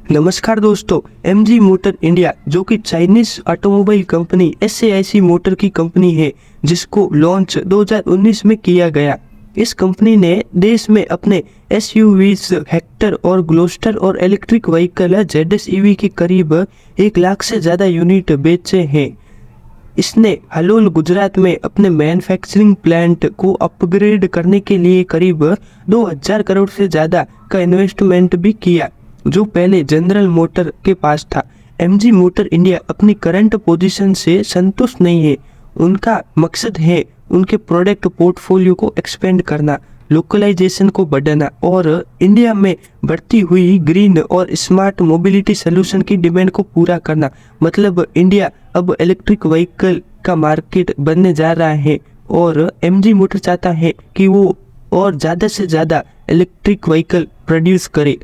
नमस्कार दोस्तों, MG motor India जो कि Chinese automobile company SAIC motor की कंपनी है, जिसको लॉन्च 2019 में किया गया। इस कंपनी ने देश में अपने SUVs हेक्टर और ग्लोस्टर और इलेक्ट्रिक व्हीकल ZS EV के करीब 1 लाख से ज़्यादा यूनिट बेचे हैं। इसने हलोल गुजरात में अपने मैन्युफैक्चरिंग प्लांट को अपग्रेड करने के लिए करीब 2000 करोड़ से ज़्यादा का इन्वेस्टमेंट भी किया, जो पहले जनरल मोटर के पास था। एमजी मोटर इंडिया अपनी करंट पोजीशन से संतुष्ट नहीं है। उनका मकसद है उनके प्रोडक्ट पोर्टफोलियो को एक्सपेंड करना, लोकलाइजेशन को बढ़ाना और इंडिया में बढ़ती हुई ग्रीन और स्मार्ट मोबिलिटी सोल्यूशन की डिमांड को पूरा करना। मतलब इंडिया अब इलेक्ट्रिक व्हीकल का मार्केट बनने जा रहा है और एमजी मोटर चाहता है कि वो और ज़्यादा से ज़्यादा इलेक्ट्रिक व्हीकल प्रोड्यूस करे।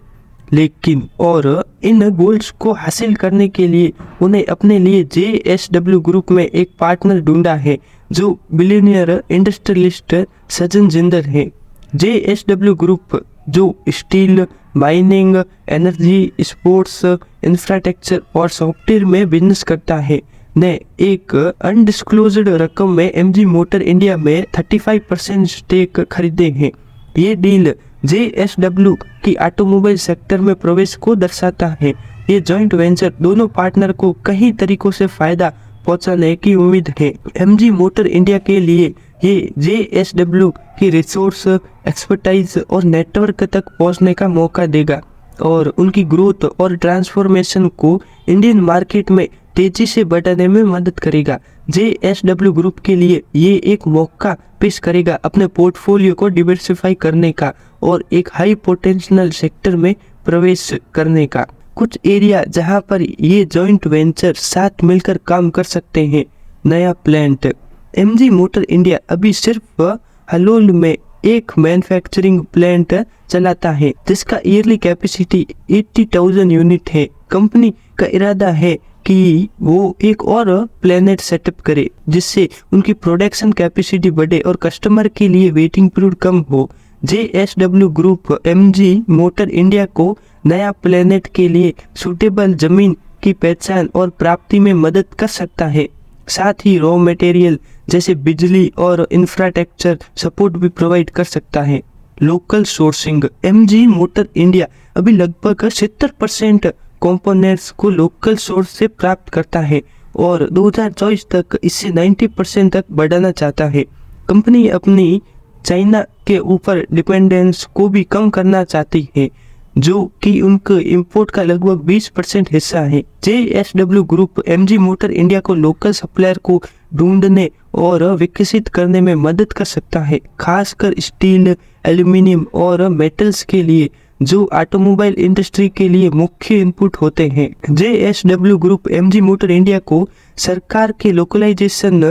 लेकिन और इन गोल्स को हासिल करने के लिए उन्हें अपने लिए JSW ग्रुप में एक पार्टनर ढूंढा है, जो बिलियनियर इंडस्ट्रियलिस्ट सज्जन जिंदल है। JSW ग्रुप जो steel, mining, energy, sports, infrastructure और सॉफ्टवेयर में बिजनेस करता है, ने एक अनडिस्क्लोज्ड रकम में एमजी मोटर इंडिया में 35% स्टेक खरीदे हैं। ये डील JSW की ऑटोमोबाइल सेक्टर में प्रवेश को दर्शाता है। ये जॉइंट वेंचर दोनों पार्टनर को कई तरीकों से फायदा पहुंचाने की उम्मीद है। एमजी मोटर इंडिया के लिए ये JSW की रिसोर्स, एक्सपर्टाइज और नेटवर्क तक पहुंचने का मौका देगा और उनकी ग्रोथ और ट्रांसफॉर्मेशन को इंडियन मार्केट में तेजी से बढ़ाने में मदद करेगा। JSW ग्रुप के लिए ये एक मौका पेश करेगा अपने पोर्टफोलियो को डिवर्सिफाई करने का और एक हाई पोटेंशियल सेक्टर में प्रवेश करने का। कुछ एरिया जहां पर ये जॉइंट वेंचर साथ मिलकर काम कर सकते हैं। नया प्लांट। एमजी मोटर इंडिया अभी सिर्फ हलोल में एक मैन्युफैक्चरिंग प्लांट चलाता है, जिसका ईयरली कैपेसिटी 80,000 यूनिट है। कंपनी का इरादा है कि वो एक और प्लेनेट सेटअप करे, जिससे उनकी प्रोडक्शन कैपेसिटी बढ़े और कस्टमर के लिए वेटिंग पीरियड कम हो। JSW group MG motor India को नया प्लेनेट के लिए सूटेबल जमीन की पहचान और प्राप्ति में मदद कर सकता है। साथ ही रॉ मटेरियल जैसे बिजली और इंफ्रास्ट्रक्चर सपोर्ट भी प्रोवाइड कर सकता है। Local sourcing. MG motor India अभी लगभग 70% कंपोनेंट्स को लोकल सोर्स से प्राप्त करता है और 2024 तक इसे 90% तक बढ़ाना चाहता है। कंपनी अपनी चाइना के ऊपर डिपेंडेंस को भी कम करना चाहती है, जो कि उनके इंपोर्ट का लगभग 20% हिस्सा है। JSW group MG motor India को लोकल सप्लायर को ढूंढने और विकसित करने में मदद कर सकता है, खासकर स्टील, एल्यूमिनियम और मेटल्स के लिए, जो ऑटोमोबाइल इंडस्ट्री के लिए मुख्य इनपुट होते हैं। JSW group MG motor India को सरकार के लोकलाइजेशन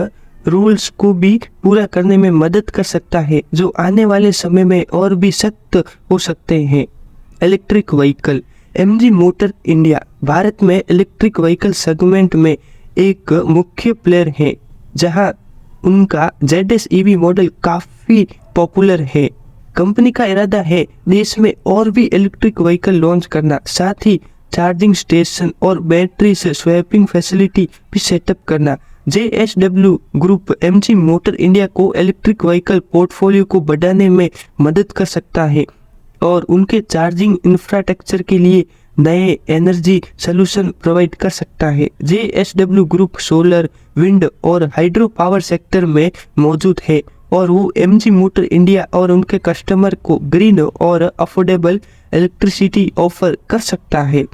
रूल्स को भी पूरा करने में मदद कर सकता है, जो आने वाले समय में और भी सख्त हो सकते हैं। Electric vehicle. MG motor India Bharat में इलेक्ट्रिक व्हीकल सेगमेंट में एक मुख्य प्लेयर है, जहां उनका ZS EV मॉडल काफी पॉपुलर है। कंपनी का इरादा है देश में और भी इलेक्ट्रिक व्हीकल लॉन्च करना, साथ ही चार्जिंग स्टेशन और बैटरी से स्वैपिंग फैसिलिटी भी सेटअप करना। JSW group MG motor India को इलेक्ट्रिक व्हीकल पोर्टफोलियो को बढ़ाने में मदद कर सकता है और उनके चार्जिंग इंफ्रास्ट्रक्चर के लिए नए एनर्जी सोल्यूशन प्रोवाइड कर सकता है। JSW ग्रुप सोलर, विंड और हाइड्रो पावर सेक्टर में मौजूद है और वो एमजी मोटर इंडिया और उनके कस्टमर को ग्रीन और अफोर्डेबल इलेक्ट्रिसिटी ऑफर कर सकता है।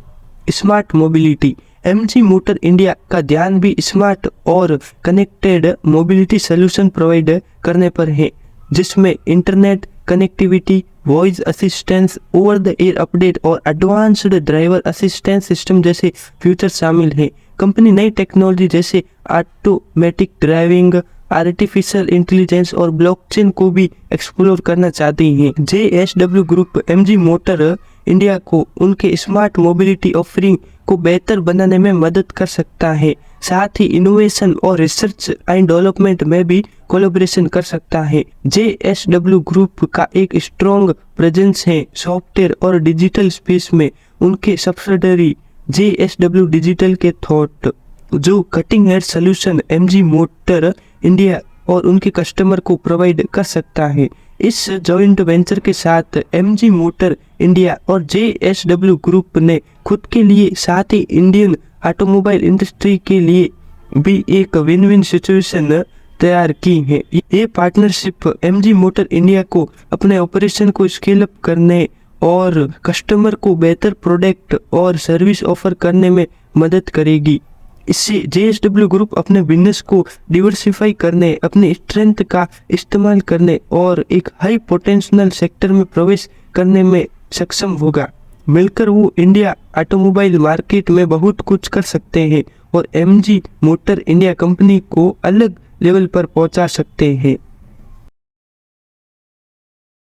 Smart mobility. MG motor India का ध्यान भी स्मार्ट और कनेक्टेड मोबिलिटी सोल्यूशन प्रोवाइड करने पर है, जिसमें internet connectivity, voice assistance, over the air update और एडवांस्ड ड्राइवर असिस्टेंस सिस्टम जैसे फीचर शामिल हैं। कंपनी नई टेक्नोलॉजी जैसे ऑटोमेटिक ड्राइविंग, आर्टिफिशियल इंटेलिजेंस और ब्लॉकचेन को भी एक्सप्लोर करना चाहती है। JSW group MG motor India को उनके स्मार्ट मोबिलिटी ऑफरिंग को बेहतर बनाने में मदद कर सकता है, साथ ही इनोवेशन और रिसर्च एंड डेवलपमेंट में भी कोलैबोरेशन कर सकता है। JSW ग्रुप का एक स्ट्रॉन्ग प्रेजेंस है सॉफ्टवेयर और डिजिटल स्पेस में उनके सब्सिडरी JSW डिजिटल के थॉट जो cutting edge solution MG motor India और उनके कस्टमर को प्रोवाइड कर सकता है। इस जॉइंट वेंचर के साथ MG मोटर इंडिया और JSW ग्रुप ने खुद के लिए साथ ही इंडियन ऑटोमोबाइल इंडस्ट्री के लिए भी एक विन विन सिचुएशन तैयार की है। ये पार्टनरशिप MG मोटर इंडिया को अपने ऑपरेशन को स्केल अप करने और कस्टमर को बेहतर प्रोडक्ट और सर्विस ऑफर करने में मदद करेगी। इससे JSW ग्रुप अपने बिजनेस को डिवर्सिफाई करने, अपने स्ट्रेंथ का इस्तेमाल करने और एक हाई पोटेंशियल सेक्टर में प्रवेश करने में सक्षम होगा। मिलकर वो इंडिया ऑटोमोबाइल मार्केट में बहुत कुछ कर सकते हैं और MG मोटर इंडिया कंपनी को अलग लेवल पर पहुंचा सकते हैं।